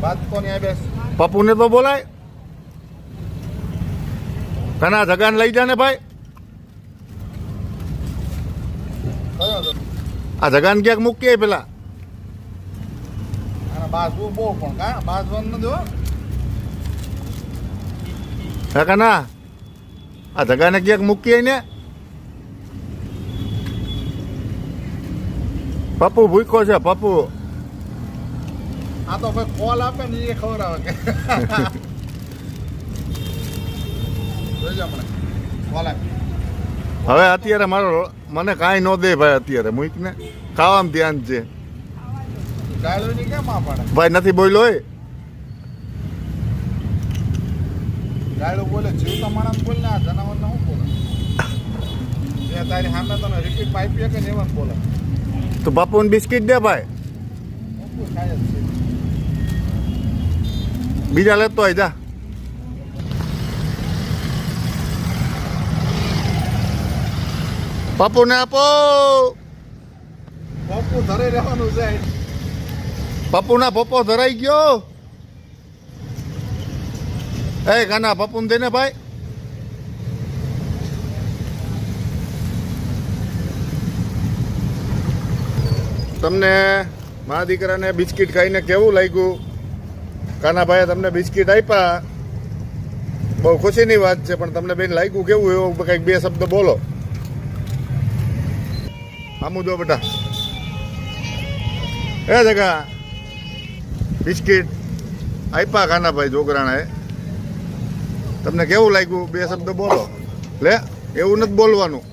વાત તો નહીં બેસ. પપ્પુને તો બોલાય. કના જગાને લઈ જા ને ભાઈ. કયો તો આ જગાને ક્યાંક મૂકી આય પેલા. આના બાજુ બહુ પણ કા બાજવાનું નથી હો. હે કના આ જગાને ક્યાંક મૂકી આય ને. પપ્પુ ભૂખ્યો છે પપ્પુ. આ તો ભાઈ કોલ આપે ને એ ખબર આવે કે જોઈજો મને કોલ આપે. હવે અત્યારે મારો મને કાંઈ ન દે ભાઈ. અત્યારે મૂકને ખાવામાં ધ્યાન છે ગાયલોની કેમ આ પાડે? ભાઈ. નથી બોલ્યો હોય. ગાયલો બોલે જીવતા માણસ બોલે ને આ જનાવરને શું બોલે? એ તારી સામે તને રિપીટ પાઇપીએ કે એવા બોલે. તો બાપુને બિસ્કિટ દે ભાઈ. શું ખાય જ છે. બીજા લેતો હોય જા. પપ્પુને આપો. પપ્પુ ધરે રહેવાનું છે. પપ્પુના પપ્પો ધરાઈ ગયો. એ કાના પપ્પુને દે ને ભાઈ. તમને મારા દીકરાને બિસ્કિટ ખાઈને કેવું લાગ્યું? કાનાભાઈએ તમને બિસ્કિટ આપ્યા, બહુ ખુશીની વાત છે. પણ તમને બેન લાગ્યું કેવું? એવું કંઈક બે શબ્દ બોલો. આમું જો બેટા. એ જગા બિસ્કિટ આપ્યા કાનાભાઈ જોગરાણાએ. તમને કેવું લાગ્યું? બે શબ્દ બોલો. લે, એવું નથી બોલવાનું.